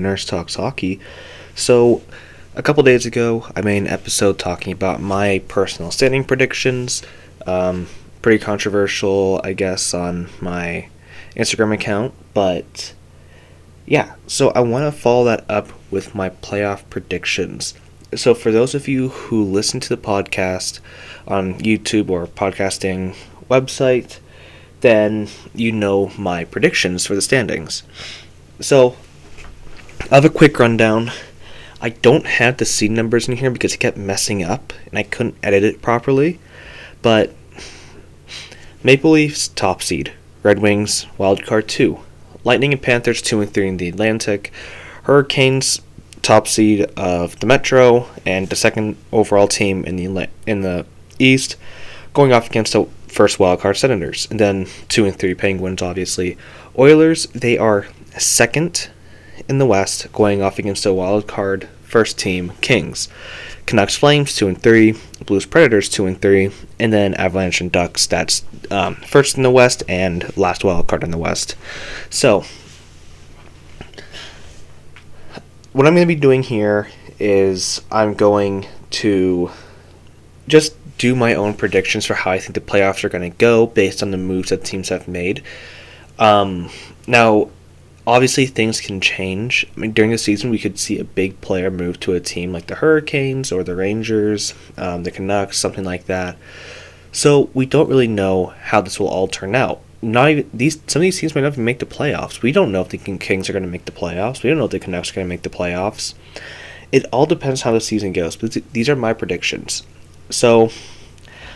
Nurse Talks Hockey. So, a couple days ago, I made an episode talking about my personal standing predictions. Pretty controversial, I guess, on my Instagram account, but yeah, so I want to follow that up with my playoff predictions. So, for those of you who listen to the podcast on YouTube or podcasting website, then you know my predictions for the standings. So, I have a quick rundown. I don't have the seed numbers in here because it kept messing up and I couldn't edit it properly. But Maple Leafs top seed, Red Wings wildcard 2, Lightning and Panthers 2 and 3 in the Atlantic, Hurricanes top seed of the Metro and the second overall team in the East, going off against the first wildcard Senators, and then 2 and 3 Penguins obviously. Oilers, they are second in the West, going off against a wild card first team Kings. Canucks Flames 2 and 3, Blues Predators 2 and 3, and then Avalanche and Ducks. That's first in the West and last wild card in the West. So, what I'm going to be doing here is I'm going to just do my own predictions for how I think the playoffs are going to go based on the moves that teams have made. Now, obviously, things can change. I mean, during the season, we could see a big player move to a team like the Hurricanes or the Rangers, the Canucks, something like that. So we don't really know how this will all turn out. Some of these teams might not even make the playoffs. We don't know if the Kings are going to make the playoffs. We don't know if the Canucks are going to make the playoffs. It all depends how the season goes. But these are my predictions. So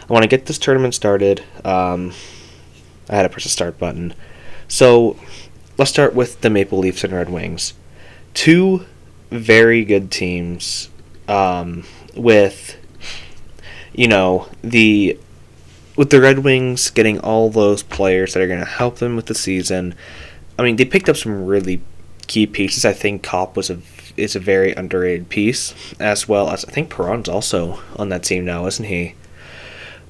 I want to get this tournament started. I had to press the start button. So let's start with the Maple Leafs and Red Wings. Two very good teams with the Red Wings getting all those players that are going to help them with the season. I mean, they picked up some really key pieces. I think Kopp is a very underrated piece, as well as I think Perron's also on that team now, isn't he?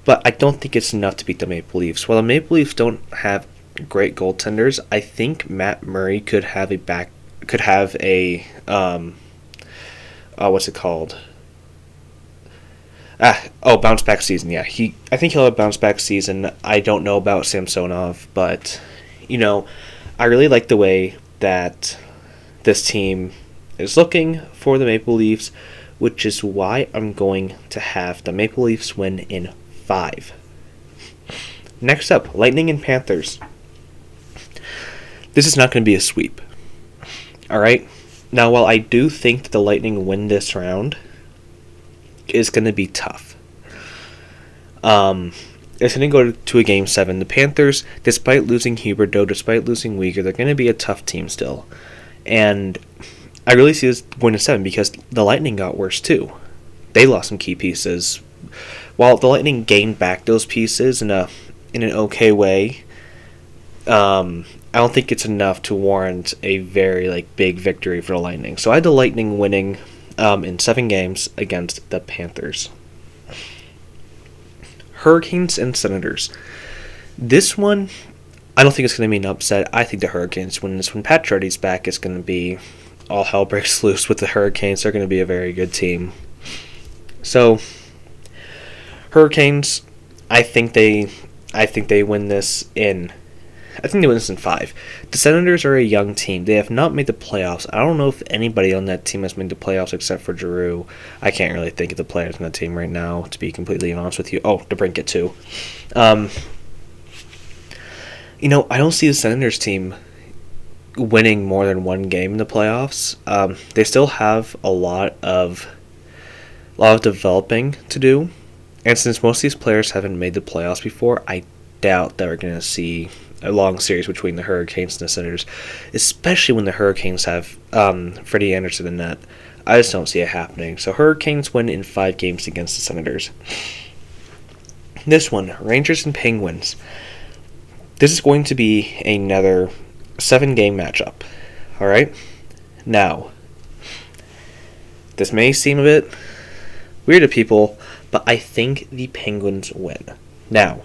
But I don't think it's enough to beat the Maple Leafs. While the Maple Leafs don't have great goaltenders, I think Matt Murray could have what's it called? Bounce back season. Yeah, I think he'll have a bounce back season. I don't know about Samsonov, but I really like the way that this team is looking for the Maple Leafs, which is why I'm going to have the Maple Leafs win in 5. Next up, Lightning and Panthers. This is not going to be a sweep. Alright? Now, while I do think that the Lightning win this round, it's going to be tough. It's going to go to a Game 7. The Panthers, despite losing Huberdeau, despite losing Weegar, they're going to be a tough team still. And I really see this going to 7 because the Lightning got worse too. They lost some key pieces. While the Lightning gained back those pieces in an okay way, I don't think it's enough to warrant a very big victory for the Lightning. So I had the Lightning winning in 7 games against the Panthers. Hurricanes and Senators. This one, I don't think it's going to be an upset. I think the Hurricanes win this. When Pacioretty's back, it's going to be all hell breaks loose with the Hurricanes. They're going to be a very good team. So, Hurricanes, I think they win this in 5. The Senators are a young team. They have not made the playoffs. I don't know if anybody on that team has made the playoffs except for Giroux. I can't really think of the players on that team right now, to be completely honest with you. Oh, DeBrincat too. I don't see the Senators team winning more than one game in the playoffs. They still have a lot of developing to do. And since most of these players haven't made the playoffs before, I doubt that we're going to see a long series between the Hurricanes and the Senators, especially when the Hurricanes have Freddie Anderson in net. I just don't see it happening. So Hurricanes win in 5 games against the Senators. This one, Rangers and Penguins. This is going to be another 7-game matchup. Alright? Now, this may seem a bit weird to people, but I think the Penguins win. Now,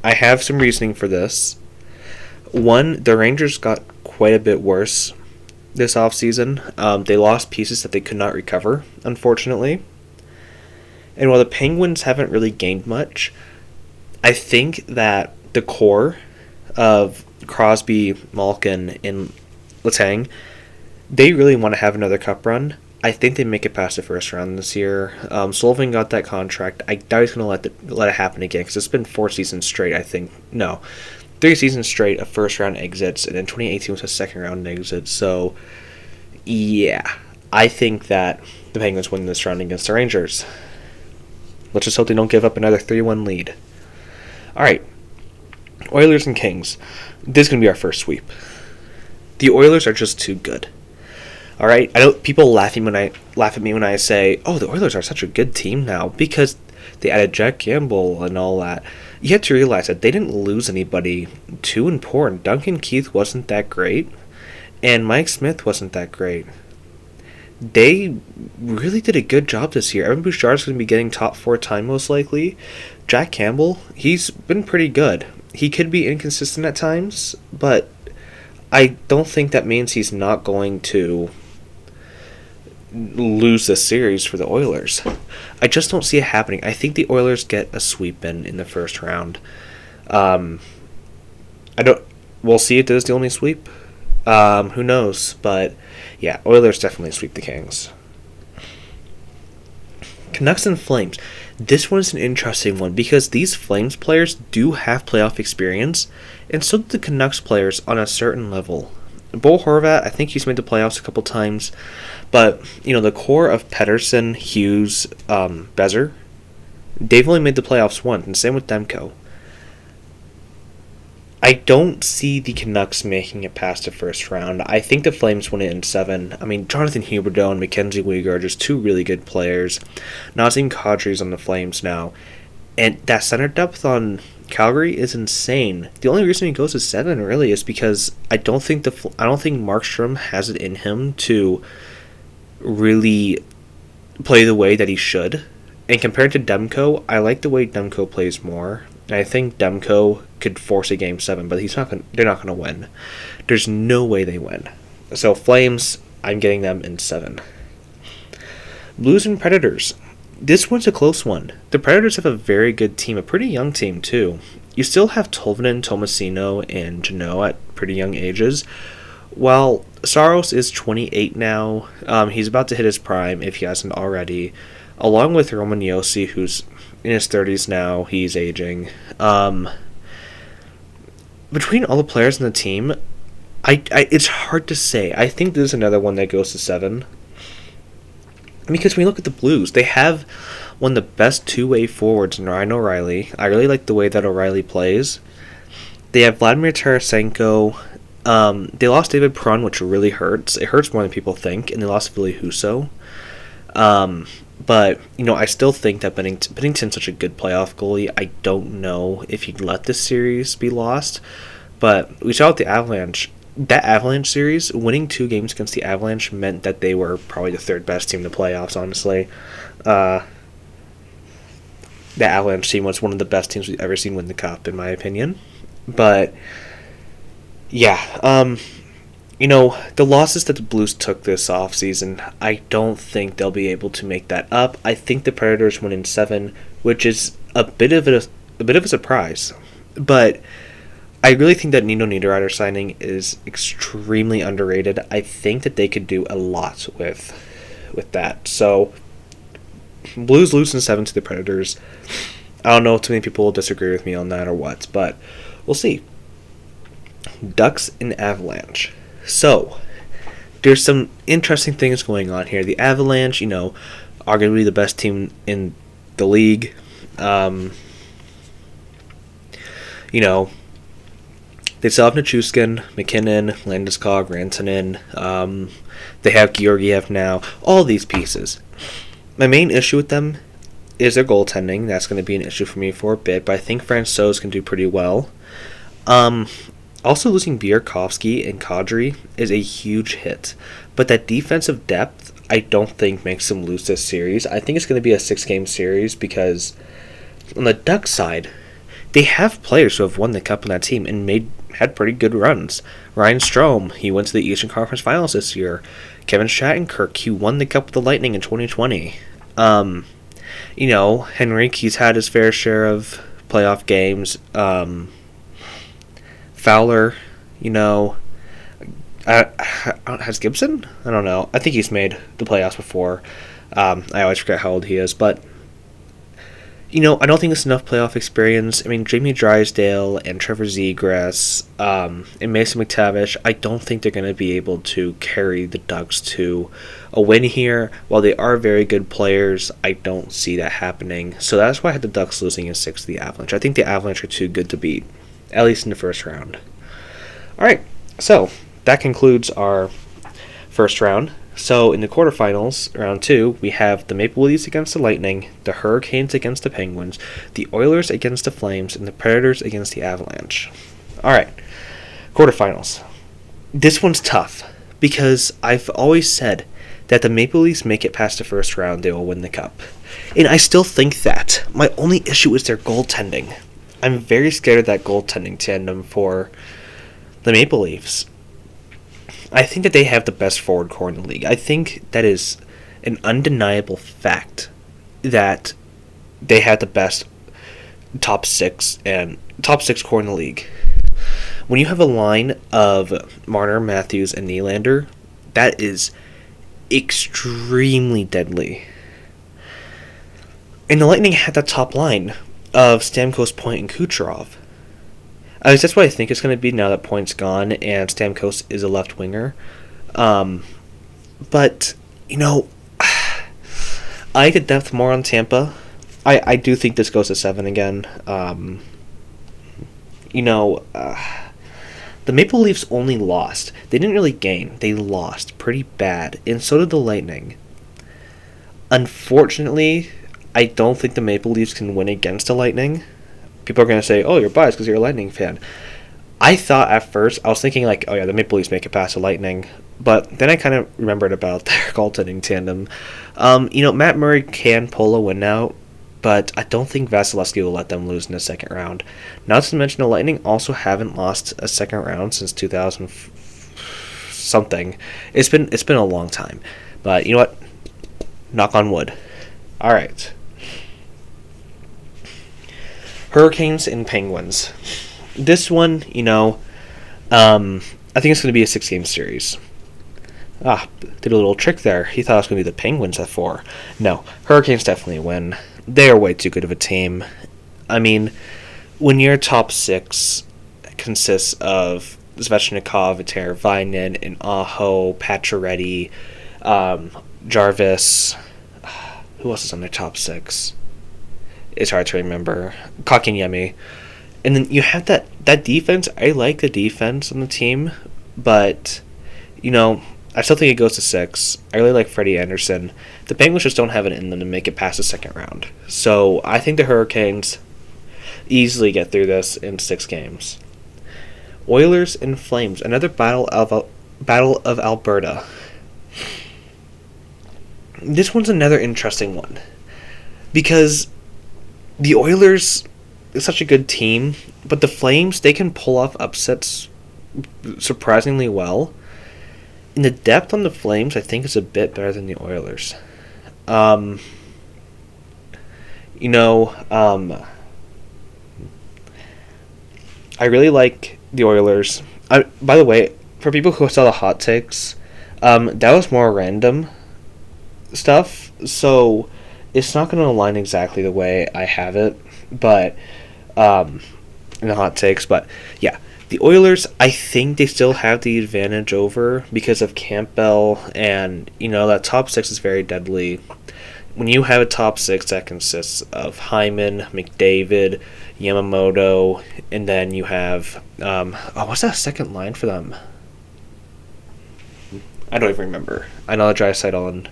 I have some reasoning for this. One, the Rangers got quite a bit worse this offseason. They lost pieces that they could not recover, unfortunately. And while the Penguins haven't really gained much, I think that the core of Crosby, Malkin, and Letang, they really want to have another cup run. I think they make it past the first round this year. Sullivan got that contract. I doubt he's going to let it happen again because it's been 4 seasons straight, I think. No, 3 seasons straight of first round exits, and then 2018 was a second round exit. So, yeah, I think that the Penguins win this round against the Rangers. Let's just hope they don't give up another 3-1 lead. All right, Oilers and Kings. This is going to be our first sweep. The Oilers are just too good. All right, I know people laugh at me when I say, "Oh, the Oilers are such a good team now," because they added Jack Campbell and all that. You have to realize that they didn't lose anybody too important. Duncan Keith wasn't that great, and Mike Smith wasn't that great. They really did a good job this year. Evan Bouchard's going to be getting top 4 time most likely. Jack Campbell, he's been pretty good. He could be inconsistent at times, but I don't think that means he's not going to lose this series for the Oilers. I just don't see it happening. I think the Oilers get a sweep in the first round. We'll see if there's the only sweep. Who knows? But yeah, Oilers definitely sweep the Kings. Canucks and Flames. This one's an interesting one because these Flames players do have playoff experience, and so do the Canucks players on a certain level. Bo Horvat, I think he's made the playoffs a couple times, but the core of Pettersson, Hughes, Bezer, they've only made the playoffs once, and same with Demko. I don't see the Canucks making it past the first round. I think the Flames win it in 7. I mean, Jonathan Huberdeau and Mackenzie Weegar are just 2 really good players. Nazem Kadri's on the Flames now. And that center depth on Calgary is insane. The only reason he goes to 7 really is because I don't think Markstrom has it in him to really play the way that he should. And compared to Demko, I like the way Demko plays more. And I think Demko could force a Game 7, but they're not going to win. There's no way they win. So Flames, I'm getting them in 7. Blues and Predators. This one's a close one. The Predators have a very good team, a pretty young team too. You still have Tolvanen, Tomasino, and Janot at pretty young ages. While Saros is 28 now, he's about to hit his prime if he hasn't already. Along with Roman Josi, who's in his 30s now, he's aging. Between all the players in the team, it's hard to say. I think this is another one that goes to 7. Because when you look at the Blues, they have one of the best two-way forwards in Ryan O'Reilly. I really like the way that O'Reilly plays. They have Vladimir Tarasenko. They lost David Perron, which really hurts. It hurts more than people think. And they lost Ville Husso. But, I still think that Binnington's such a good playoff goalie. I don't know if he'd let this series be lost. But we saw with the Avalanche. That Avalanche series, winning 2 games against the Avalanche meant that they were probably the 3rd best team in the playoffs, honestly. The Avalanche team was one of the best teams we've ever seen win the Cup, in my opinion. But, yeah, the losses that the Blues took this offseason, I don't think they'll be able to make that up. I think the Predators win in 7, which is a bit of a surprise. But I really think that Nino Niederreiter signing is extremely underrated. I think that they could do a lot with that. So, Blues lose in 7 to the Predators. I don't know if too many people will disagree with me on that or what, but we'll see. Ducks and Avalanche. So, there's some interesting things going on here. The Avalanche, are going to be the best team in the league. They still have Nichushkin, McKinnon, Landeskog, Rantanen. They have Georgiev now. All these pieces. My main issue with them is their goaltending. That's going to be an issue for me for a bit, but I think Francouz can do pretty well. Also, losing Burakovsky and Kadri is a huge hit. But that defensive depth, I don't think makes them lose this series. I think it's going to be a 6-game series because on the Ducks side, they have players who have won the Cup on that team and made had pretty good runs. Ryan Strome, he went to the Eastern Conference Finals this year. Kevin Shattenkirk, he won the Cup with the Lightning in 2020. Henrique, he's had his fair share of playoff games. Fowler, has Gibson? I don't know. I think he's made the playoffs before. I always forget how old he is, but I don't think it's enough playoff experience. I mean, Jamie Drysdale and Trevor Zegras and Mason McTavish, I don't think they're going to be able to carry the Ducks to a win here. While they are very good players, I don't see that happening. So that's why I had the Ducks losing in 6 to the Avalanche. I think the Avalanche are too good to beat, at least in the first round. All right, so that concludes our first round. So in the quarterfinals, round 2, we have the Maple Leafs against the Lightning, the Hurricanes against the Penguins, the Oilers against the Flames, and the Predators against the Avalanche. Alright, quarterfinals. This one's tough, because I've always said that the Maple Leafs make it past the first round, they will win the Cup. And I still think that. My only issue is their goaltending. I'm very scared of that goaltending tandem for the Maple Leafs. I think that they have the best forward core in the league. I think that is an undeniable fact that they have the best top six core in the league. When you have a line of Marner, Matthews, and Nylander, that is extremely deadly. And the Lightning had that top line of Stamkos, Point, and Kucherov. That's what I think it's going to be now that Point's gone and Stamkos is a left winger. But, I like the depth more on Tampa. I do think this goes to 7 again. The Maple Leafs only lost. They didn't really gain. They lost pretty bad. And so did the Lightning. Unfortunately, I don't think the Maple Leafs can win against the Lightning. People are going to say, oh, you're biased because you're a Lightning fan. I thought at first, I was thinking like, oh yeah, the Maple Leafs make it past the Lightning. But then I kind of remembered about their goaltending tandem. Matt Murray can pull a win out, but I don't think Vasilevsky will let them lose in the second round. Not to mention the Lightning also haven't lost a second round since 2000 something. It's been a long time. But you know what? Knock on wood. All right. Hurricanes and Penguins. This one, I think it's going to be a 6-game series. Did a little trick there. He thought it was going to be the Penguins at 4. No, Hurricanes definitely win. They are way too good of a team. I mean, when your top 6 consists of Svechnikov, Teravainen, and Aho, Pacioretty, Jarvis, who else is on their top 6? It's hard to remember. Kotkaniemi. And then you have that defense. I like the defense on the team, but, I still think it goes to 6. I really like Freddie Anderson. The Penguins just don't have it in them to make it past the second round. So I think the Hurricanes easily get through this in 6 games. Oilers and Flames. Another battle of Alberta. This one's another interesting one. Because the Oilers is such a good team, but the Flames, they can pull off upsets surprisingly well. And the depth on the Flames, I think, is a bit better than the Oilers. I really like the Oilers. By the way, for people who saw the hot takes, that was more random stuff, so it's not going to align exactly the way I have it, but in the hot takes. But yeah, the Oilers, I think they still have the advantage over because of Campbell, and that top 6 is very deadly. When you have a top 6 that consists of Hyman, McDavid, Yamamoto, and then you have what's that second line for them? I don't even remember. I know the Draisaitl and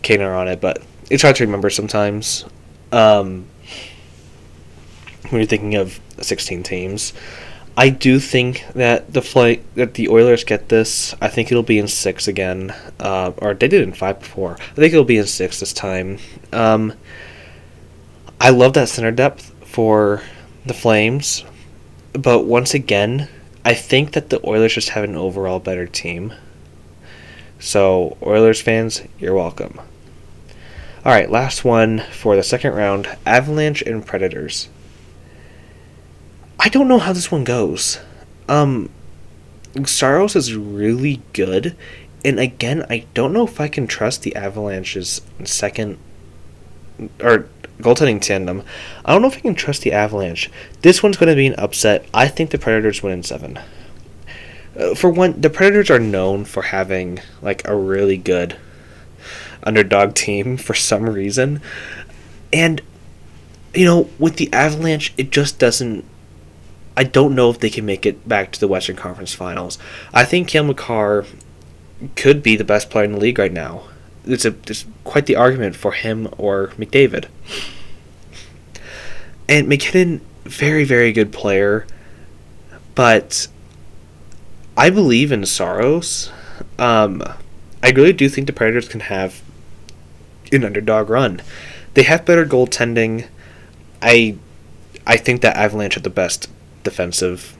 Kane are on it, but it's hard to remember sometimes when you're thinking of 16 teams. I do think that the Oilers get this. I think it'll be in 6 again, or they did it in 5 before. I think it'll be in 6 this time. I love that center depth for the Flames. But once again, I think that the Oilers just have an overall better team. So, Oilers fans, you're welcome. Alright, last one for the second round, Avalanche and Predators. I don't know how this one goes. Saros is really good, and again, I don't know if I can trust the Avalanche's second or goaltending tandem. I don't know if I can trust the Avalanche. This one's going to be an upset. I think the Predators win in 7. For one, the Predators are known for having like a really good underdog team for some reason, and with the Avalanche, it just doesn't. I don't know if they can make it back to the Western Conference Finals. I think Cale Makar could be the best player in the league right now. There's quite the argument for him or McDavid. And McKinnon, very, very good player, but I believe in Saros. I really do think the Predators can have an underdog run. They have better goaltending. I think that Avalanche have the best defensive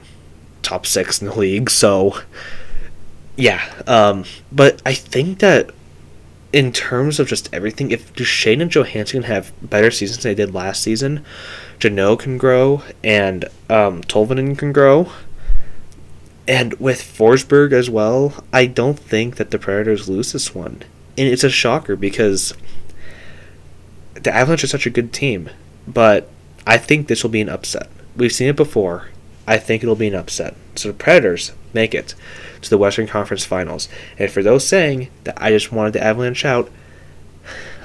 top 6 in the league, so yeah. But I think that in terms of just everything, if Duchesne and Johansson have better seasons than they did last season, Janot can grow, and Tolvanen can grow, and with Forsberg as well, I don't think that the Predators lose this one. And it's a shocker because the Avalanche is such a good team, but I think this will be an upset. We've seen it before. I think it'll be an upset. So the Predators make it to the Western Conference Finals. And for those saying that I just wanted the Avalanche out,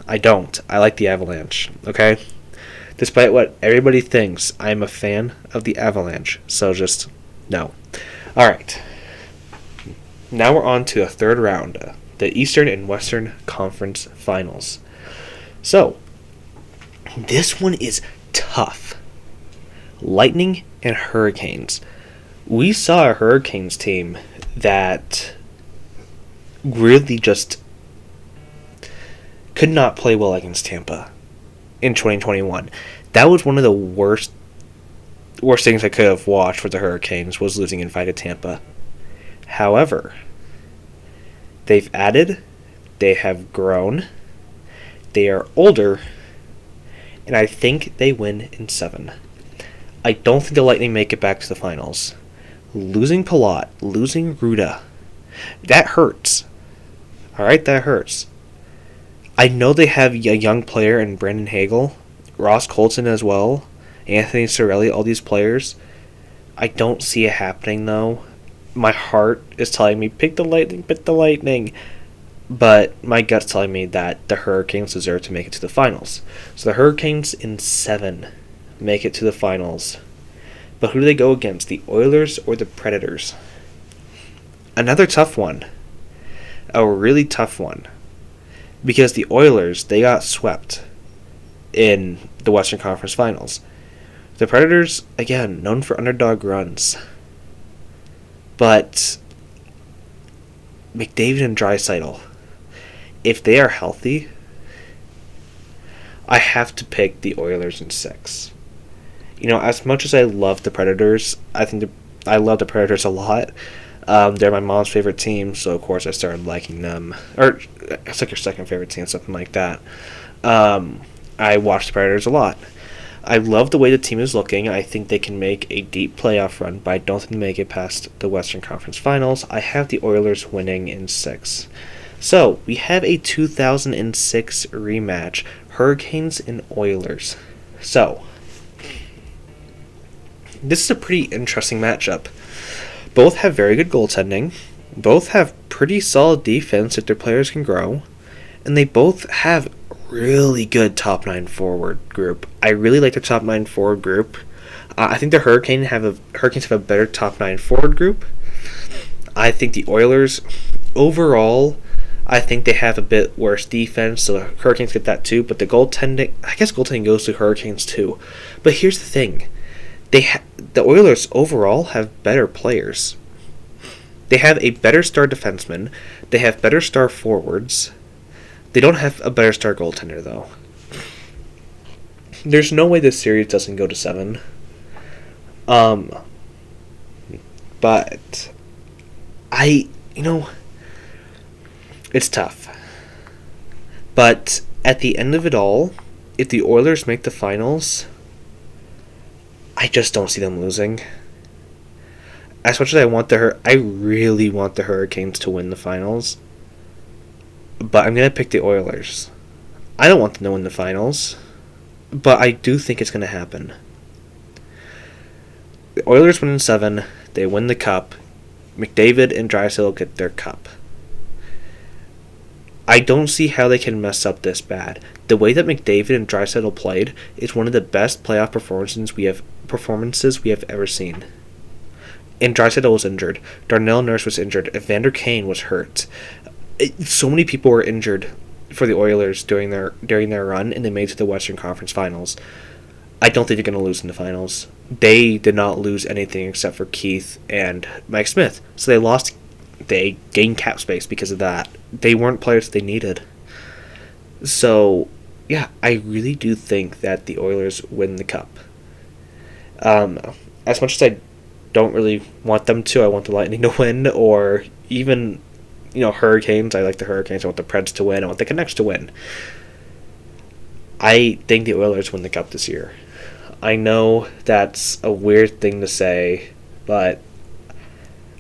I don't. I like the Avalanche, okay? Despite what everybody thinks, I'm a fan of the Avalanche. So just no. Alright. Now we're on to the third round, the Eastern and Western Conference Finals. So, this one is tough. Lightning and Hurricanes. We saw a Hurricanes team that really just could not play well against Tampa in 2021. That was one of the worst things I could have watched for the Hurricanes, was losing in 5 to Tampa. However, they've added, they have grown, they are older, and I think they win in 7. I don't think the Lightning make it back to the finals. Losing Palat, losing Ruda, that hurts. Alright, that hurts. I know they have a young player in Brandon Hagel, Ross Colton as well, Anthony Cirelli, all these players. I don't see it happening though. My heart is telling me, pick the Lightning. But my gut's telling me that the Hurricanes deserve to make it to the finals. So the Hurricanes in 7 make it to the finals. But who do they go against, the Oilers or the Predators? Another tough one. A really tough one. Because the Oilers, they got swept in the Western Conference Finals. The Predators, again, known for underdog runs. But McDavid and Draisaitl, if they are healthy, I have to pick the Oilers in 6. As much as I love the Predators, I love the Predators a lot. They're my mom's favorite team, so of course I started liking them. Or it's like your second favorite team, something like that. I watch the Predators a lot. I love the way the team is looking. I think they can make a deep playoff run, but I don't think they make it past the Western Conference Finals. I have the Oilers winning in 6. So, we have a 2006 rematch, Hurricanes and Oilers. So, this is a pretty interesting matchup. Both have very good goaltending, both have pretty solid defense if their players can grow, and they both have really good top 9 forward group. I really like the top 9 forward group. I think the Hurricanes have a better top 9 forward group. I think the Oilers, overall, I think they have a bit worse defense, so the Hurricanes get that too. But the goaltending, I guess goaltending goes to Hurricanes too. But here's the thing. The Oilers overall have better players. They have a better star defenseman. They have better star forwards. They don't have a better star goaltender, though. There's no way this series doesn't go to 7. But it's tough. But at the end of it all, if the Oilers make the finals, I just don't see them losing. As much as I really want the Hurricanes to win the finals, but I'm going to pick the Oilers. I don't want them to win the finals, but I do think it's going to happen. The Oilers win in 7, they win the cup, McDavid and Draisaitl get their cup. I don't see how they can mess up this bad. The way that McDavid and Draisaitl played is one of the best playoff performances we have ever seen. And Draisaitl was injured. Darnell Nurse was injured. Evander Kane was hurt. So many people were injured for the Oilers during their run, and they made it to the Western Conference Finals. I don't think they're going to lose in the finals. They did not lose anything except for Keith and Mike Smith. So they gained cap space because of that. They weren't players they needed. So, yeah, I really do think that the Oilers win the cup. As much as I don't really want them to, I want the Lightning to win, or even, Hurricanes. I like the Hurricanes. I want the Preds to win. I want the Canucks to win. I think the Oilers win the cup this year. I know that's a weird thing to say, but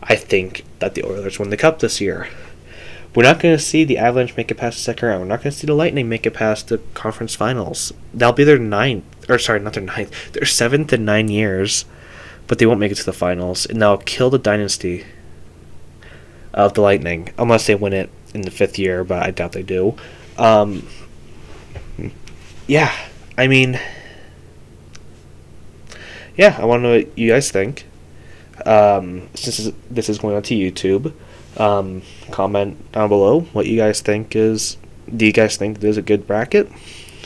I think that the Oilers win the cup this year. We're not going to see the Avalanche make it past the second round. We're not going to see the Lightning make it past the conference finals. That'll be their their 7th in 9 years, but they won't make it to the finals, and they'll kill the dynasty of the Lightning, unless they win it in the 5th year, but I doubt they do. Yeah, I mean, I want to know what you guys think. Since this is going on to YouTube, comment down below what you guys think is. Do you guys think there's a good bracket?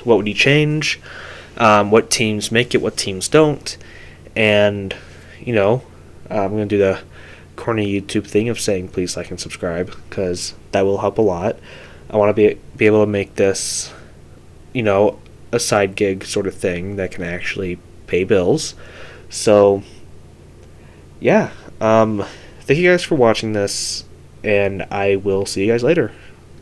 What would you change? What teams make it? What teams don't? And I'm gonna do the corny YouTube thing of saying please like and subscribe, because that will help a lot. I want to be able to make this, a side gig sort of thing that can actually pay bills. So, yeah. Thank you guys for watching this, and I will see you guys later.